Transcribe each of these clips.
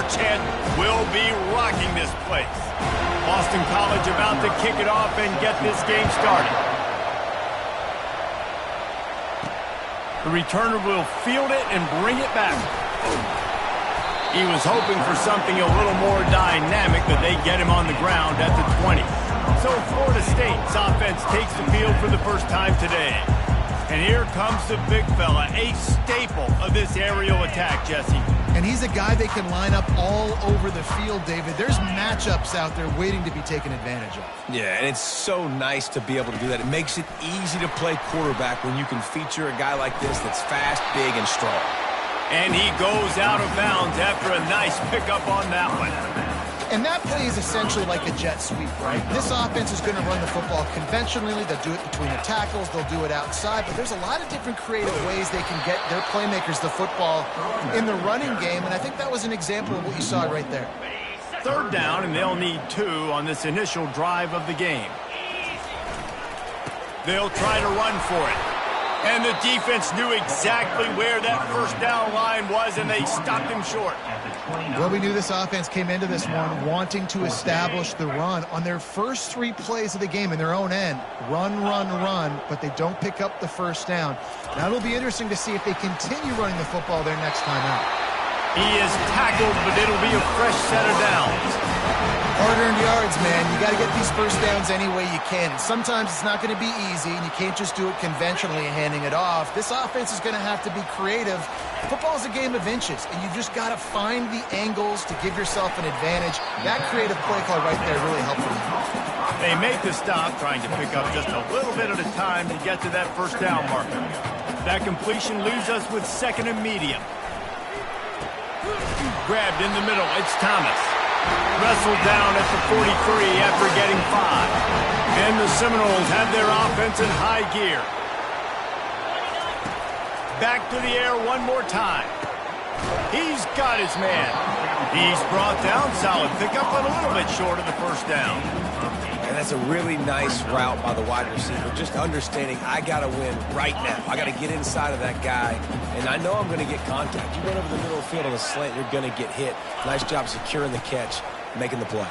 War chant will be rocking this place. Boston College about to kick it off and get this game started. The returner will field it and bring it back. He was hoping for something a little more dynamic, but they get him on the ground at the 20. So Florida State's offense takes the field for the first time today. And here comes the big fella, a staple of this aerial attack, Jesse. And he's a guy they can line up all over the field, David. There's matchups out there waiting to be taken advantage of. Yeah, and it's so nice to be able to do that. It makes it easy to play quarterback when you can feature a guy like this that's fast, big, and strong. And he goes out of bounds after a nice pickup on that one. And that play is essentially like a jet sweep, right? This offense is going to run the football conventionally. They'll do it between the tackles. They'll do it outside. But there's a lot of different creative ways they can get their playmakers the football in the running game. And I think that was an example of what you saw right there. Third down, and they'll need 2 on this initial drive of the game. They'll try to run for it. And the defense knew exactly where that first down line was, and they stopped him short. Well, we knew this offense came into this one wanting to establish the run on their first 3 plays of the game in their own end. Run, run, run, but they don't pick up the first down. Now it'll be interesting to see if they continue running the football their next time out. He is tackled, but it'll be a fresh set of downs. Hard-earned yards, man. You got to get these first downs any way you can. Sometimes it's not going to be easy, and you can't just do it conventionally and handing it off. This offense is going to have to be creative. Football is a game of inches, and you just got to find the angles to give yourself an advantage. That creative play call right there really helped them. They make the stop, trying to pick up just a little bit at a time to get to that first down marker. That completion leaves us with 2nd and medium. Grabbed in the middle, it's Thomas. Wrestled down at the 43 after getting 5. And the Seminoles have their offense in high gear. Back to the air one more time. He's got his man. He's brought down, solid pickup, but a little bit short of the first down. And that's a really nice route by the wide receiver. Just understanding I got to win right now. I got to get inside of that guy, and I know I'm going to get contact. You run over the middle of the field on a slant, you're going to get hit. Nice job securing the catch, making the play.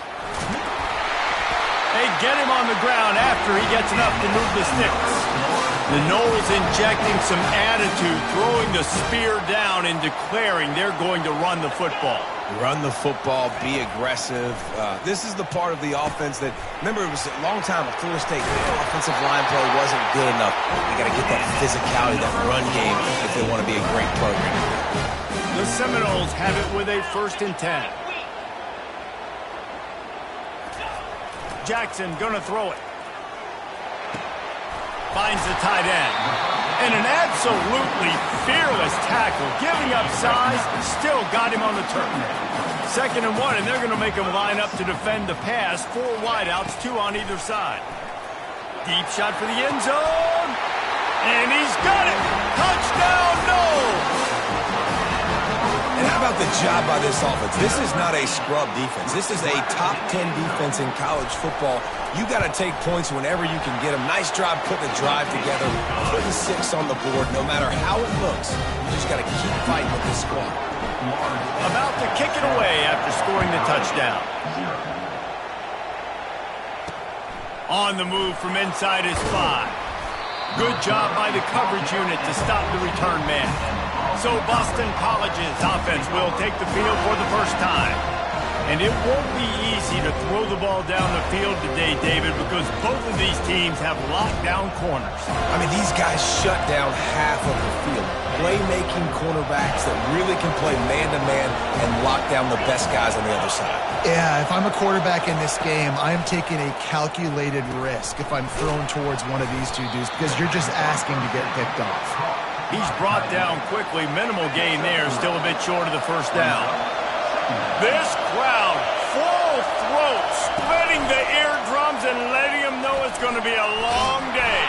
They get him on the ground after he gets enough to move the sticks. The Noles injecting some attitude, throwing the spear down and declaring they're going to run the football. Run the football, be aggressive. This is the part of the offense that, remember, it was a long time at Florida State. The offensive line play wasn't good enough. They got to get that physicality, that run game, if they want to be a great program. The Seminoles have it with a 1st and 10. Jackson gonna throw it. Finds the tight end. And an absolutely fearless tackle, giving up size, still got him on the turf. 2nd and 1, and they're going to make him line up to defend the pass. 4 wideouts, 2 on either side. Deep shot for the end zone. And he's got it. Touchdown, Noles. And how about the job by this offense? This is not a scrub defense. This is a top 10 defense in college football. You got to take points whenever you can get them. Nice job putting the drive together, putting 6 on the board. No matter how it looks, you just got to keep fighting with this squad. About to kick it away after scoring the touchdown. On the move from inside his 5. Good job by the coverage unit to stop the return man. So Boston College's offense will take the field for the first time. And it won't be easy to throw the ball down the field today, David, because both of these teams have lockdown corners. I mean, these guys shut down half of the field. Playmaking cornerbacks that really can play man-to-man and lock down the best guys on the other side. Yeah, if I'm a quarterback in this game, I'm taking a calculated risk if I'm thrown towards one of these 2 dudes because you're just asking to get picked off. He's brought down quickly. Minimal gain there. Still a bit short of the first down. This crowd, full throat, splitting the eardrums and letting him know it's going to be a long day.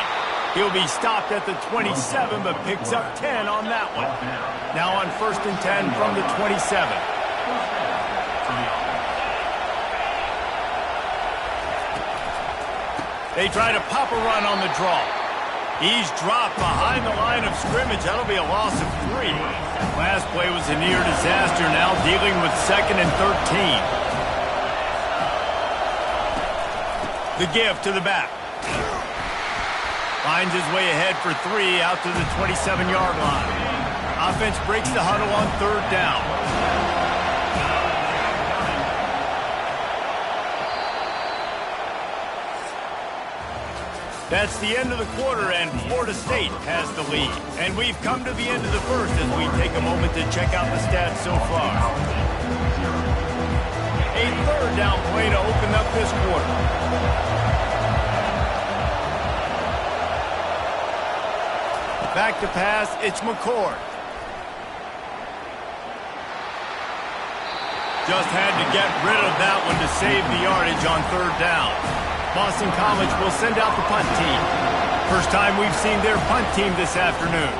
He'll be stopped at the 27, but picks up 10 on that one. Now on 1st and 10 from the 27. They try to pop a run on the draw. He's dropped behind the line of scrimmage. That'll be a loss of 3. Last play was a near disaster, now dealing with 2nd and 13. The give to the back. Finds his way ahead for 3 out to the 27-yard line. Offense breaks the huddle on 3rd down. That's the end of the quarter, and Florida State has the lead. And we've come to the end of the first as we take a moment to check out the stats so far. A 3rd down play to open up this quarter. Back to pass, it's McCord. Just had to get rid of that one to save the yardage on 3rd down. Boston College will send out the punt team. First time we've seen their punt team this afternoon.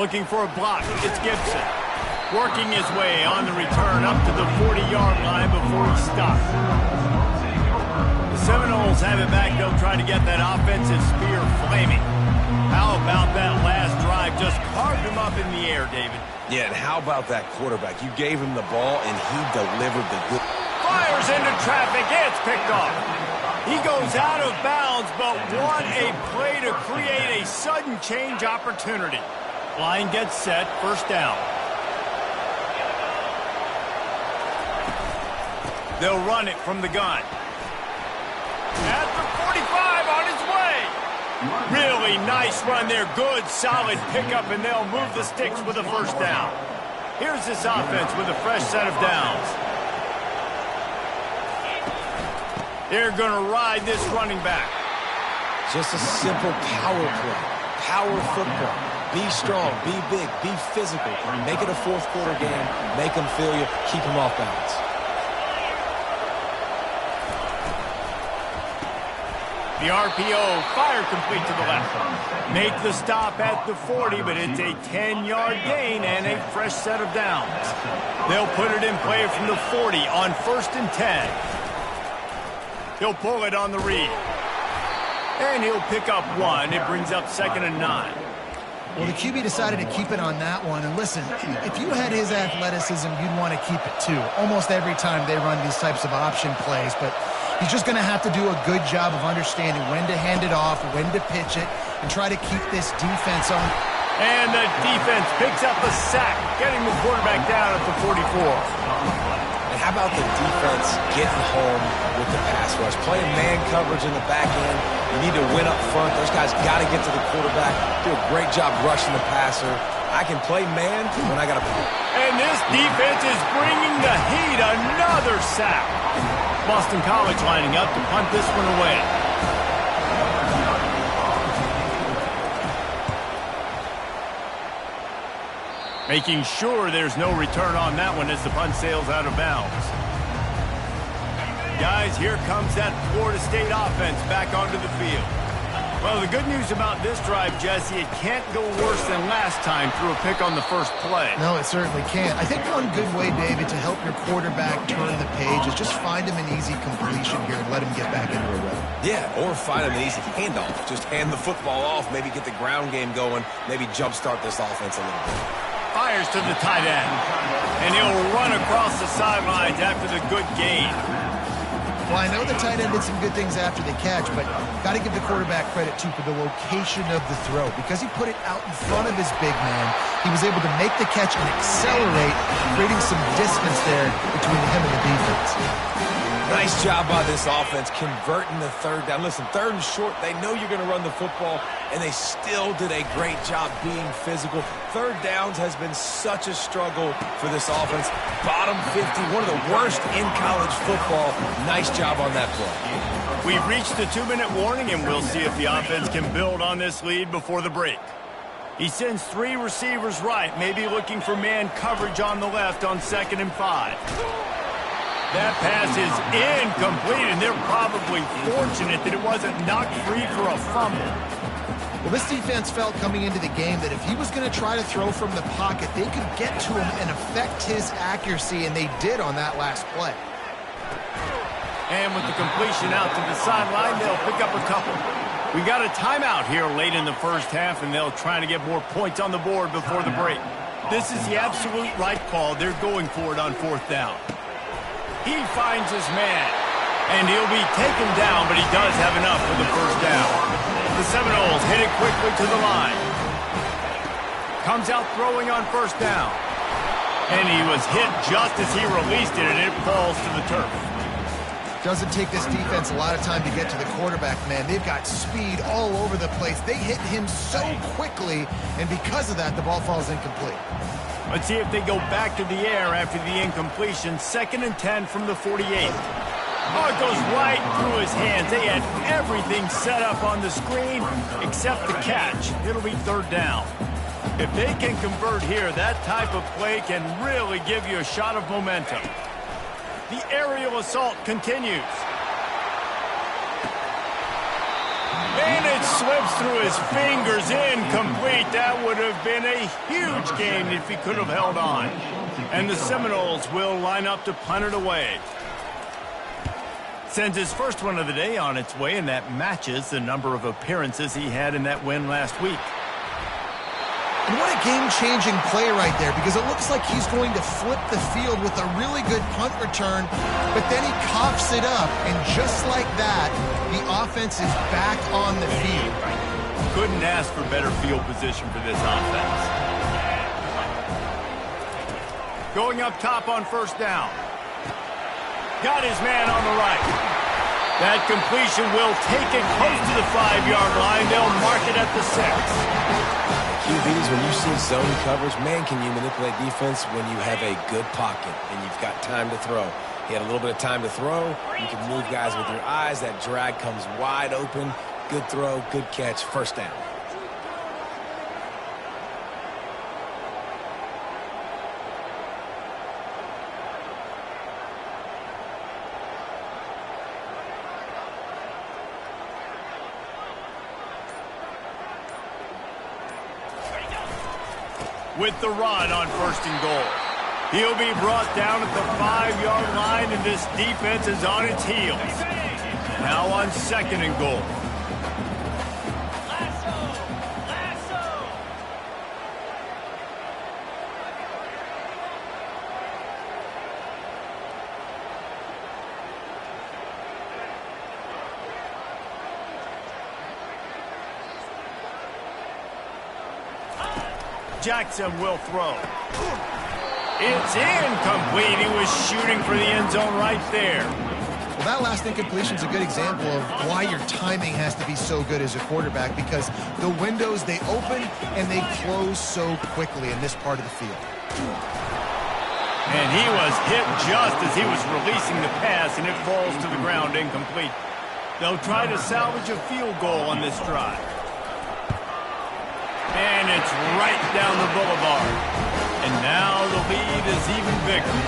Looking for a block, it's Gibson. Working his way on the return up to the 40-yard line before he stops. The Seminoles have it back. They'll try to get that offensive spear flaming. How about that last drive? Just carved him up in the air, David. Yeah, and how about that quarterback? You gave him the ball, and he delivered the good. Fires into traffic. It's picked off. He goes out of bounds, but what a play to create a sudden change opportunity. Line gets set. First down. They'll run it from the gun. At the 45 on his way. Really nice run there. Good, solid pickup, and they'll move the sticks with a first down. Here's this offense with a fresh set of downs. They're going to ride this running back. Just a simple power play. Power football. Be strong, be big, be physical. Make it a 4th quarter game. Make them feel you. Keep them off balance. The RPO, fire complete to the left. Make the stop at the 40, but it's a 10-yard gain and a fresh set of downs. They'll put it in play from the 40 on 1st and 10. He'll pull it on the read. And he'll pick up 1. It brings up 2nd and 9. Well, the QB decided to keep it on that one. And listen, if you had his athleticism, you'd want to keep it too. Almost every time they run these types of option plays, but he's just going to have to do a good job of understanding when to hand it off, when to pitch it, and try to keep this defense on. And the defense picks up a sack, getting the quarterback down at the 44. And how about the defense getting home with the pass rush? Playing man coverage in the back end. You need to win up front. Those guys got to get to the quarterback. Do a great job rushing the passer. I can play man when I got to play. And this defense is bringing the heat. Another sack. Boston College lining up to punt this one away. Making sure there's no return on that one as the punt sails out of bounds. Guys, here comes that Florida State offense back onto the field. Well, the good news about this drive, Jesse, it can't go worse than last time through a pick on the first play. No, it certainly can't. I think one good way, David, to help your quarterback turn the page is just find him an easy completion here and let him get back into a rhythm. Yeah, or find him an easy handoff. Just hand the football off, maybe get the ground game going, maybe jumpstart this offense a little bit. Fires to the tight end. And he'll run across the sidelines after the good gain. Well, I know the tight end did some good things after the catch, but got to give the quarterback credit, too, for the location of the throw. Because he put it out in front of his big man, he was able to make the catch and accelerate, creating some distance there between him and the defense. Nice job by this offense converting the 3rd down. Listen, 3rd and short, they know you're going to run the football, and they still did a great job being physical. 3rd downs has been such a struggle for this offense. Bottom 50, one of the worst in college football. Nice job on that play. We've reached the 2-minute warning, and we'll see if the offense can build on this lead before the break. He sends 3 receivers right, maybe looking for man coverage on the left on 2nd and 5. That pass is incomplete, and they're probably fortunate that it wasn't knocked free for a fumble. Well, this defense felt coming into the game that if he was going to try to throw from the pocket, they could get to him and affect his accuracy, and they did on that last play. And with the completion out to the sideline, they'll pick up a couple. We got a timeout here late in the first half, and they'll try to get more points on the board before the break. This is the absolute right call. They're going for it on 4th down. He finds his man, and he'll be taken down, but he does have enough for the first down. The Seminoles hit it quickly to the line. Comes out throwing on 1st down. And he was hit just as he released it, and it falls to the turf. Doesn't take this defense a lot of time to get to the quarterback, man. They've got speed all over the place. They hit him so quickly, and because of that, the ball falls incomplete. Let's see if they go back to the air after the incompletion. 2nd and 10 from the 48. Oh, it goes right through his hands. They had everything set up on the screen except the catch. It'll be 3rd down. If they can convert here, that type of play can really give you a shot of momentum. The aerial assault continues. And it slips through his fingers, incomplete. That would have been a huge gain if he could have held on. And the Seminoles will line up to punt it away. Sends his first one of the day on its way, and that matches the number of appearances he had in that win last week. And what a game-changing play right there, because it looks like he's going to flip the field with a really good punt return, but then he coughs it up, and just like that, the offense is back on the field. Couldn't ask for better field position for this offense. Going up top on 1st down. Got his man on the right. That completion will take it close to the 5-yard line. They'll mark it at the 6. QBs, when you see zone coverage, man, can you manipulate defense when you have a good pocket and you've got time to throw. He had a little bit of time to throw. You can move guys with your eyes. That drag comes wide open. Good throw, good catch, 1st down. With the run on 1st and goal. He'll be brought down at the 5-yard line, and this defense is on its heels. Now on 2nd and goal. Jackson will throw. It's incomplete. He was shooting for the end zone right there. Well, that last incompletion is a good example of why your timing has to be so good as a quarterback, because the windows, they open and they close so quickly in this part of the field. And he was hit just as he was releasing the pass, and it falls to the ground incomplete. They'll try to salvage a field goal on this drive. And it's right down the boulevard. And now the lead is even bigger.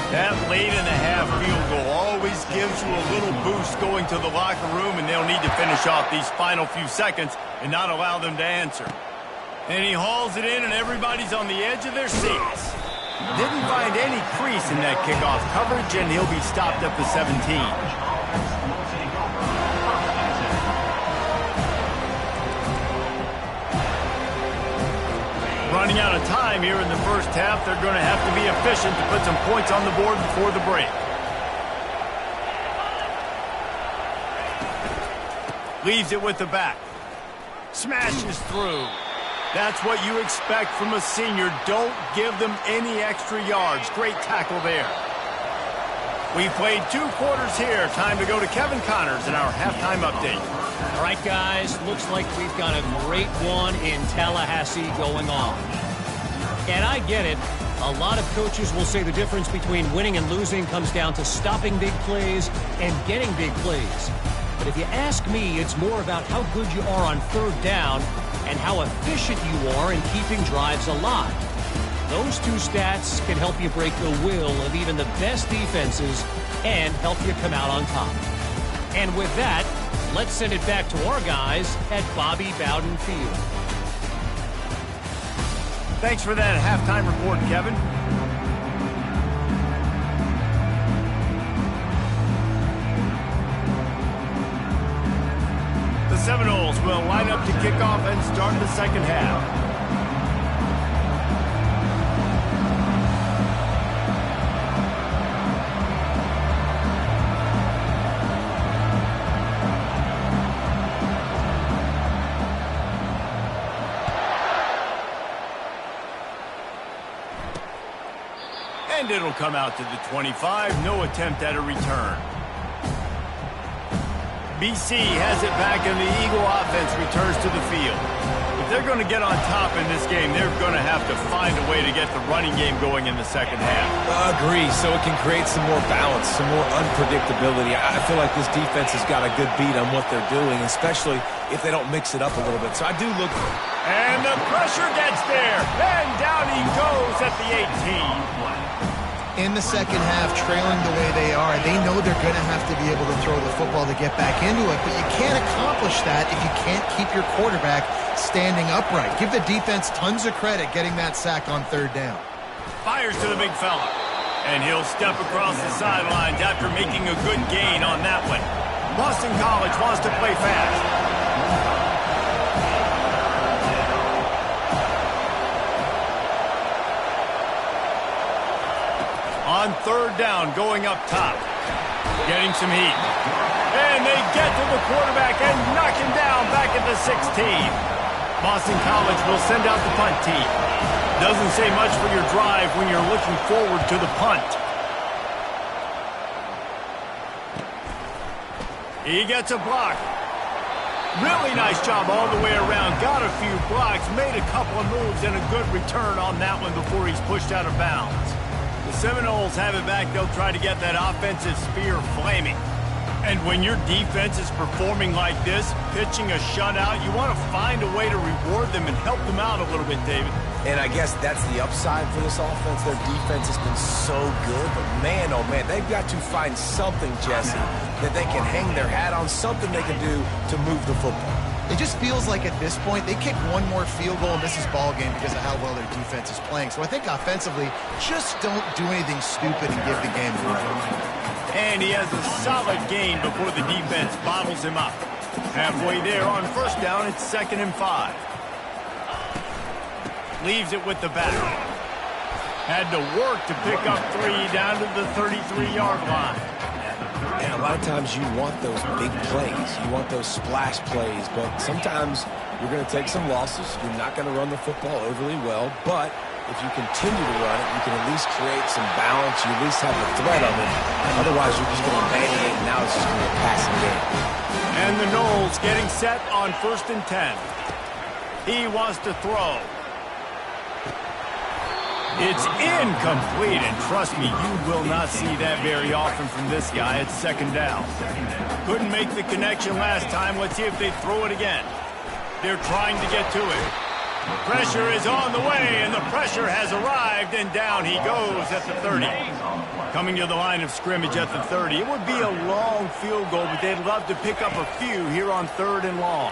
That late-in-the-half field goal always gives you a little boost going to the locker room, and they'll need to finish off these final few seconds and not allow them to answer. And he hauls it in, and everybody's on the edge of their seats. Didn't find any crease in that kickoff coverage, and he'll be stopped at the 17. Running out of time here in the first half, they're going to have to be efficient to put some points on the board before the break. Leaves it with the back. Smashes through. That's what you expect from a senior. Don't give them any extra yards. Great tackle there. We played 2 quarters here. Time to go to Kevin Connors in our halftime update. All right, guys, looks like we've got a great one in Tallahassee going on. And I get it. A lot of coaches will say the difference between winning and losing comes down to stopping big plays and getting big plays. But if you ask me, it's more about how good you are on 3rd down and how efficient you are in keeping drives alive. Those 2 stats can help you break the will of even the best defenses and help you come out on top. And with that, Let's send it back to our guys at Bobby Bowden Field. Thanks for that halftime report, Kevin. The Seminoles will line up to kick off and start the second half. And it'll come out to the 25. No attempt at a return. BC has it back, and the Eagle offense returns to the field. If they're going to get on top in this game, they're going to have to find a way to get the running game going in the second half. Agree, so it can create some more balance, some more unpredictability. I feel like this defense has got a good beat on what they're doing, especially if they don't mix it up a little bit. So I do look... And the pressure gets there, and down he goes at the 18. In the second half, trailing the way they are, they know they're going to have to be able to throw the football to get back into it, but you can't accomplish that if you can't keep your quarterback standing upright. Give the defense tons of credit getting that sack on third down. Fires to the big fella, and he'll step across the sidelines after making a good gain on that one. Boston College wants to play fast. On third down, going up top. Getting some heat. And they get to the quarterback and knock him down back at the 16. Boston College will send out the punt team. Doesn't say much for your drive when you're looking forward to the punt. He gets a block. Really nice job all the way around. Got a few blocks, made a couple of moves, and a good return on that one before he's pushed out of bounds. The Seminoles have it back. They'll try to get that offensive spear flaming. And when your defense is performing like this, pitching a shutout, you want to find a way to reward them and help them out a little bit, David. And I guess that's the upside for this offense. Their defense has been so good, but man, oh man, they've got to find something, Jesse, that they can hang their hat on, something they can do to move the football. It just feels like at this point, they kick one more field goal and this is ball game because of how well their defense is playing. So I think offensively, just don't do anything stupid and give the game away. And he has a solid gain before the defense bottles him up. Halfway there on first down, it's 2nd and 5. Leaves it with the back. Had to work to pick up 3 down to the 33-yard line. And a lot of times you want those big plays. You want those splash plays, but sometimes you're going to take some losses. You're not going to run the football overly well, but if you continue to run it, you can at least create some balance. You at least have the threat of it. Otherwise, you're just going to abandon it, and now it's just going to be a passing game. And the Noles getting set on 1st and 10. He wants to throw. It's incomplete, and trust me, you will not see that very often from this guy. It's 2nd down. Couldn't make the connection last time. Let's see if they throw it again. They're trying to get to it. Pressure is on the way, and the pressure has arrived, and down he goes at the 30. Coming to the line of scrimmage at the 30. It would be a long field goal, but they'd love to pick up a few here on 3rd and long.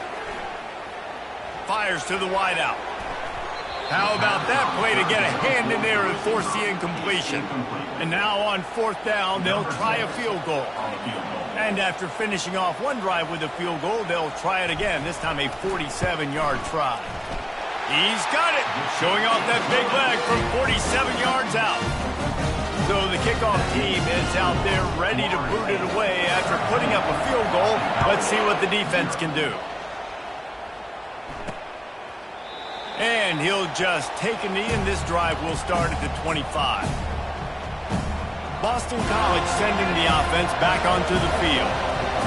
Fires to the wideout. How about that play to get a hand in there and force the incompletion? And now on 4th down, they'll try a field goal. And after finishing off one drive with a field goal, they'll try it again, this time a 47-yard try. He's got it, showing off that big leg from 47 yards out. So the kickoff team is out there ready to boot it away after putting up a field goal. Let's see what the defense can do. And he'll just take a knee, and this drive will start at the 25. Boston College sending the offense back onto the field.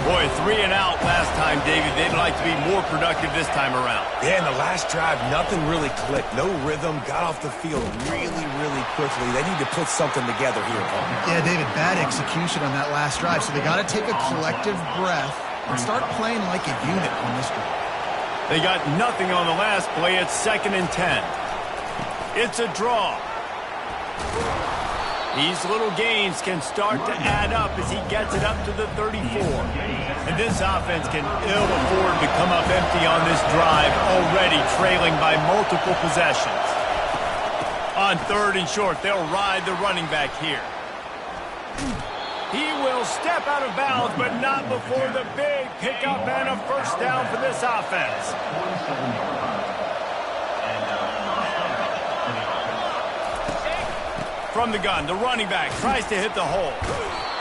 Boy, 3 and out last time, David. They'd like to be more productive this time around. Yeah, in the last drive, nothing really clicked. No rhythm, got off the field really, really quickly. They need to put something together here, Paul. Yeah, David, bad execution on that last drive. So they got to take a collective breath and start playing like a unit on this drive. They got nothing on the last play. It's 2nd and 10. It's a draw. These little gains can start to add up as he gets it up to the 34. And this offense can ill afford to come up empty on this drive, already trailing by multiple possessions. On 3rd and short, they'll ride the running back here. He will step out of bounds, but not before the big pickup and a first down for this offense. From the gun, the running back tries to hit the hole.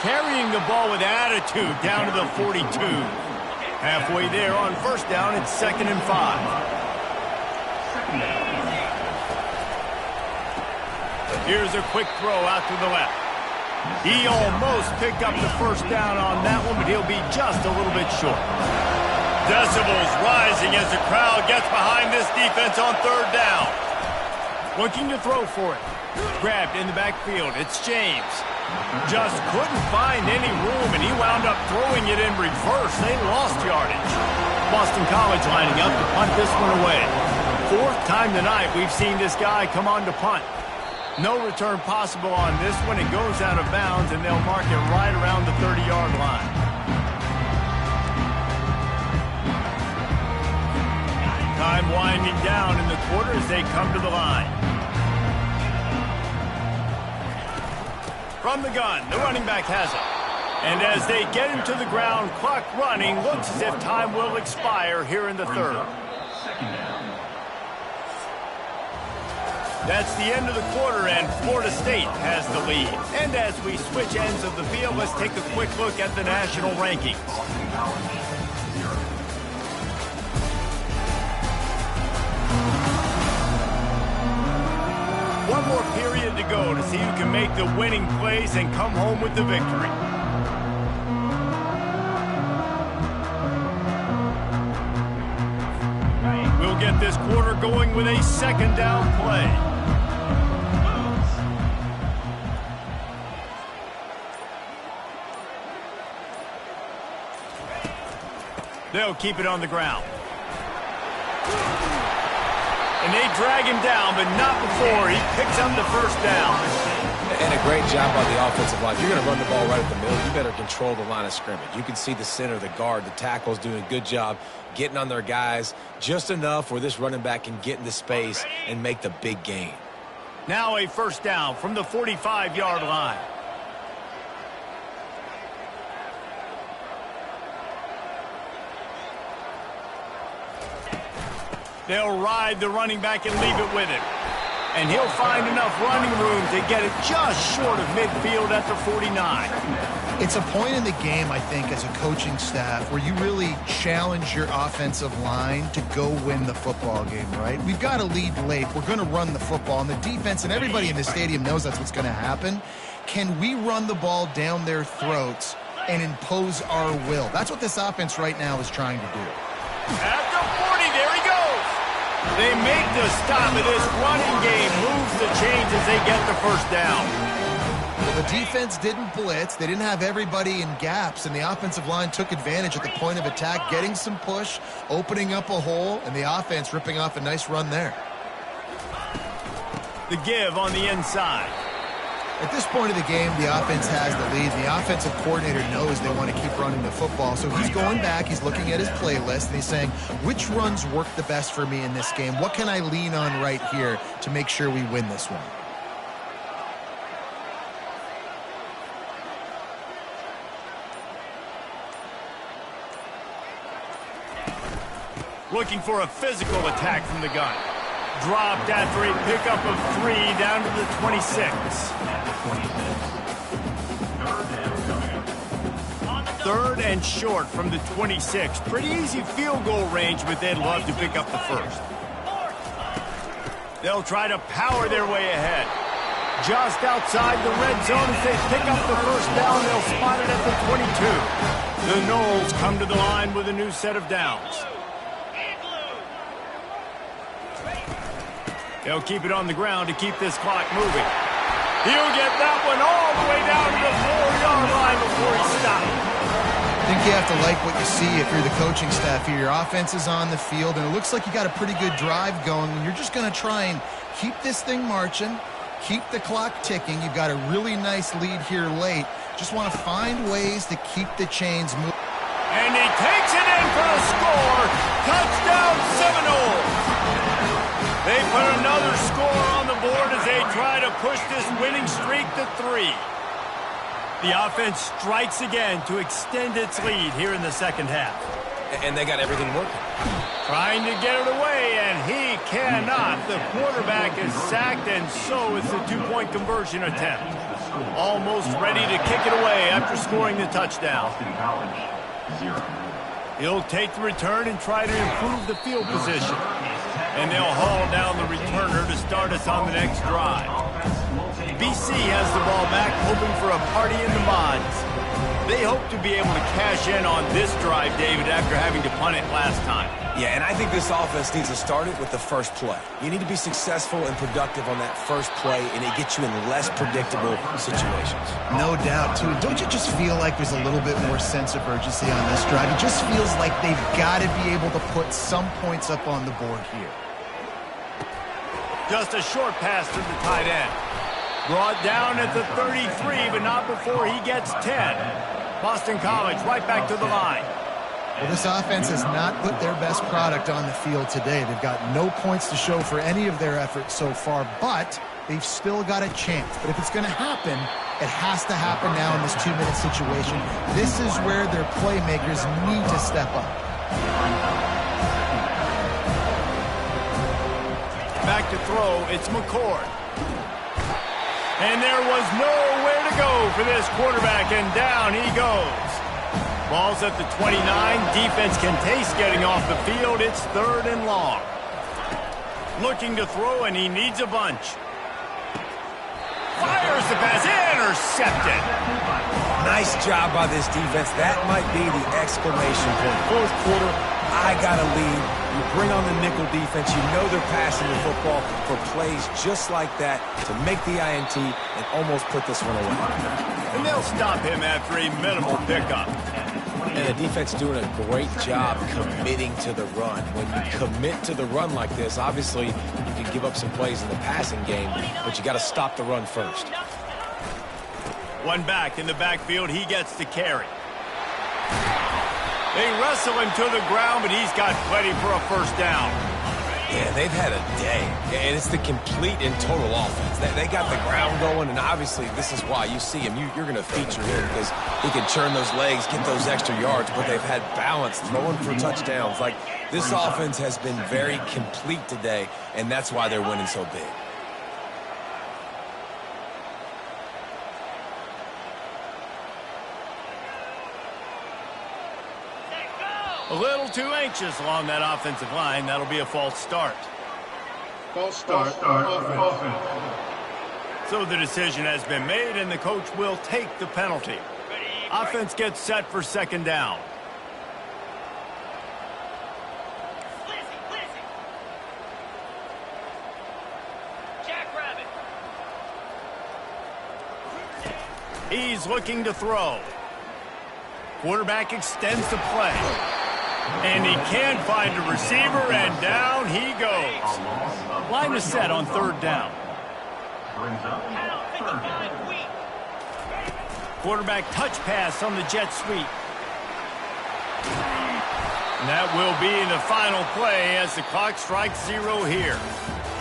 Carrying the ball with attitude down to the 42. Halfway there on first down, it's 2nd and 5. Here's a quick throw out to the left. He almost picked up the first down on that one, but he'll be just a little bit short. Decibels rising as the crowd gets behind this defense on 3rd down. Looking to throw for it. Grabbed in the backfield. It's James. Just couldn't find any room, and he wound up throwing it in reverse. They lost yardage. Boston College lining up to punt this one away. 4th time tonight we've seen this guy come on to punt. No return possible on this one. It goes out of bounds, and they'll mark it right around the 30-yard line. Time winding down in the quarter as they come to the line. From the gun, the running back has it. And as they get him to the ground, clock running, looks as if time will expire here in the 3rd. That's the end of the quarter, and Florida State has the lead. And as we switch ends of the field, let's take a quick look at the national rankings. One more period to go to see who can make the winning plays and come home with the victory. We'll get this quarter going with a 2nd down play. They'll keep it on the ground. And they drag him down, but not before he picks up the first down. And a great job by the offensive line. If you're going to run the ball right at the middle, you better control the line of scrimmage. You can see the center, the guard, the tackles doing a good job getting on their guys just enough where this running back can get into space and make the big gain. Now a first down from the 45-yard line. They'll ride the running back and leave it with him. And he'll find enough running room to get it just short of midfield at the 49. It's a point in the game, I think, as a coaching staff where you really challenge your offensive line to go win the football game, right? We've got to lead late. We're going to run the football. And the defense and everybody in the stadium knows that's what's going to happen. Can we run the ball down their throats and impose our will? That's what this offense right now is trying to do. At the 40, there he goes. They make the stop, and this running game moves the chains as they get the first down. Well, the defense didn't blitz. They didn't have everybody in gaps, and the offensive line took advantage at the point of attack, getting some push, opening up a hole, and the offense ripping off a nice run there. The give on the inside. At this point of the game, the offense has the lead. The offensive coordinator knows they want to keep running the football. So he's going back, he's looking at his playlist, and he's saying, which runs work the best for me in this game? What can I lean on right here to make sure we win this one? Looking for a physical attack from the gun. Dropped after a pickup of 3 down to the 26. 3rd and short from the 26. Pretty easy field goal range, but they'd love to pick up the first. They'll try to power their way ahead. Just outside the red zone as they pick up the first down. They'll spot it at the 22. The Noles come to the line with a new set of downs. They'll keep it on the ground to keep this clock moving. He'll get that one all the way down to the 4-yard line before he stops. I think you have to like what you see if you're the coaching staff here. Your offense is on the field, and it looks like you got a pretty good drive going. And you're just going to try and keep this thing marching, keep the clock ticking. You've got a really nice lead here late. Just want to find ways to keep the chains moving. And he takes it in for the score. Touchdown Seminoles. They put another score on the board as they try to push this winning streak to 3. The offense strikes again to extend its lead here in the second half. And they got everything working. Trying to get it away, and he cannot. The quarterback is sacked, and so is the two-point conversion attempt. Almost ready to kick it away after scoring the touchdown. He'll take the return and try to improve the field position. And they'll haul down the returner to start us on the next drive. BC has the ball back, hoping for a party in the mods. They hope to be able to cash in on this drive, David, after having to punt it last time. Yeah, and I think this offense needs to start it with the first play. You need to be successful and productive on that first play, and it gets you in less predictable situations. No doubt, too. Don't you just feel like there's a little bit more sense of urgency on this drive? It just feels like they've got to be able to put some points up on the board here. Just a short pass to the tight end. Brought down at the 33, but not before he gets 10. Boston College right back to the line. Well, this offense has not put their best product on the field today. They've got no points to show for any of their efforts so far, but they've still got a chance. But if it's going to happen, it has to happen now in this 2-minute situation. This is where their playmakers need to step up. Back to throw, it's McCord. And there was nowhere to go for this quarterback, and down he goes. Ball's at the 29. Defense can taste getting off the field. It's 3rd and long. Looking to throw, and he needs a bunch. Fires the pass, intercepted. Nice job by this defense. That might be the exclamation point. Fourth quarter, I got a lead. You bring on the nickel defense. You know they're passing the football for plays just like that to make the INT and almost put this one away. And they'll stop him after a minimal pickup. And the defense doing a great job committing to the run. When you commit to the run like this, obviously you can give up some plays in the passing game, but you got to stop the run first. One back in the backfield, he gets the carry. They wrestle him to the ground, but he's got plenty for a first down. Yeah, they've had a day, and it's the complete and total offense. They got the ground going, and obviously this is why you see him. You're going to feature him because he can churn those legs, get those extra yards, but they've had balance, throwing for touchdowns. Like, this offense has been very complete today, and that's why they're winning so big. A little too anxious along that offensive line. That'll be a false start. False start. Offense. So the decision has been made, and the coach will take the penalty. Offense gets set for second down. He's looking to throw. Quarterback extends the play. And he can't find a receiver, and down he goes. Line is set on 3rd down. Quarterback touch pass on the jet sweep. And that will be the final play as the clock strikes 0 here.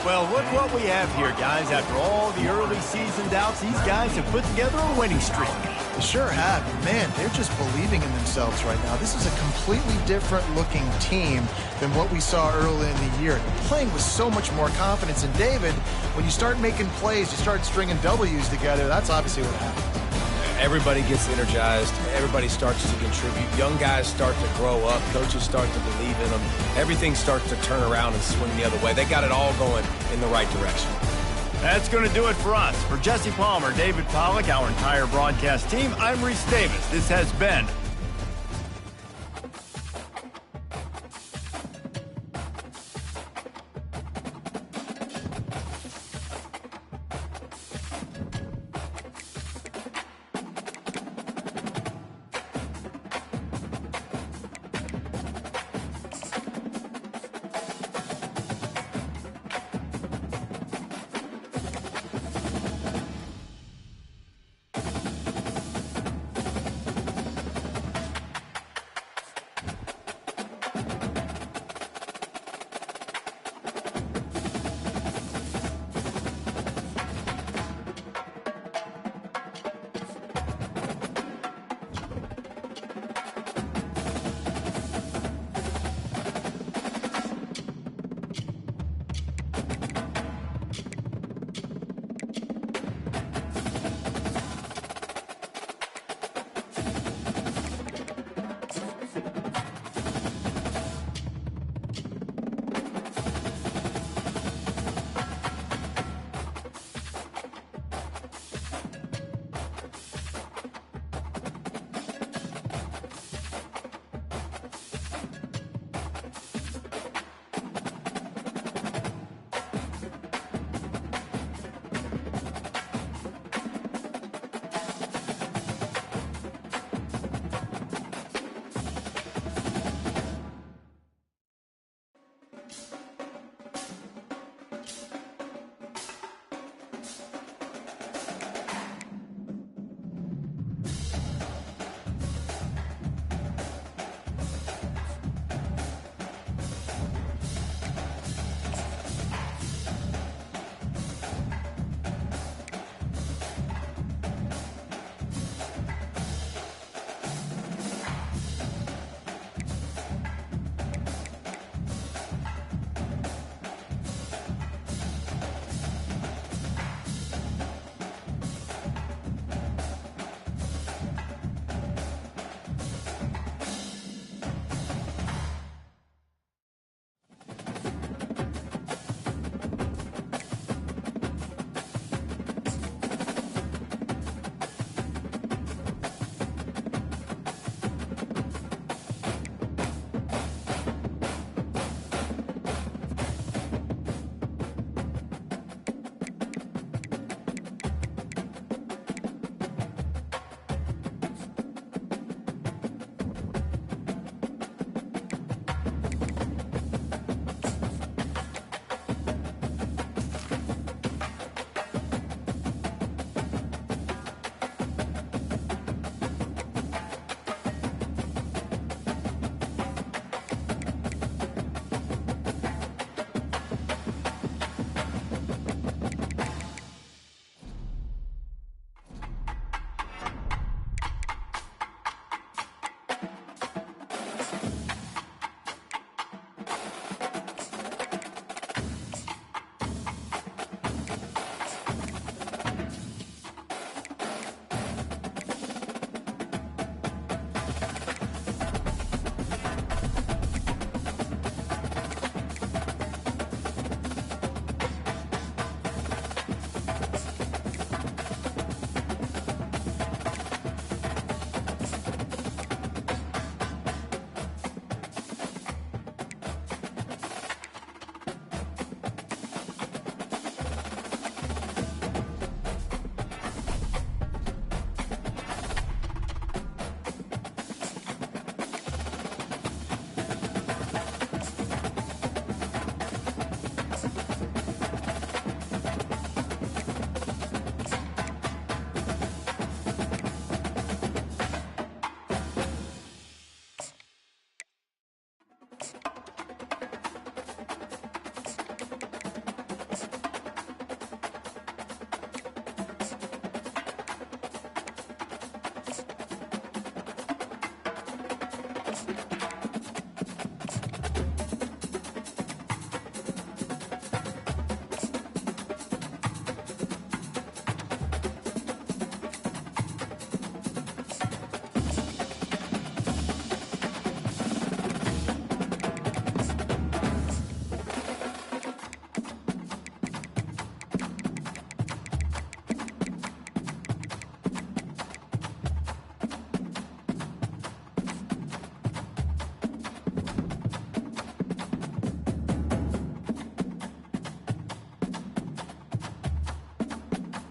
Well, look what we have here, guys. After all the early season doubts, these guys have put together a winning streak. They sure have. Man, they're just believing in themselves right now. This is a completely different looking team than what we saw early in the year. They're playing with so much more confidence. And David, when you start making plays, you start stringing W's together, that's obviously what happens. Everybody gets energized. Everybody starts to contribute. Young guys start to grow up. Coaches start to believe in them. Everything starts to turn around and swing the other way. They got it all going in the right direction. That's going to do it for us. For Jesse Palmer, David Pollack, our entire broadcast team, I'm Reese Davis. This has been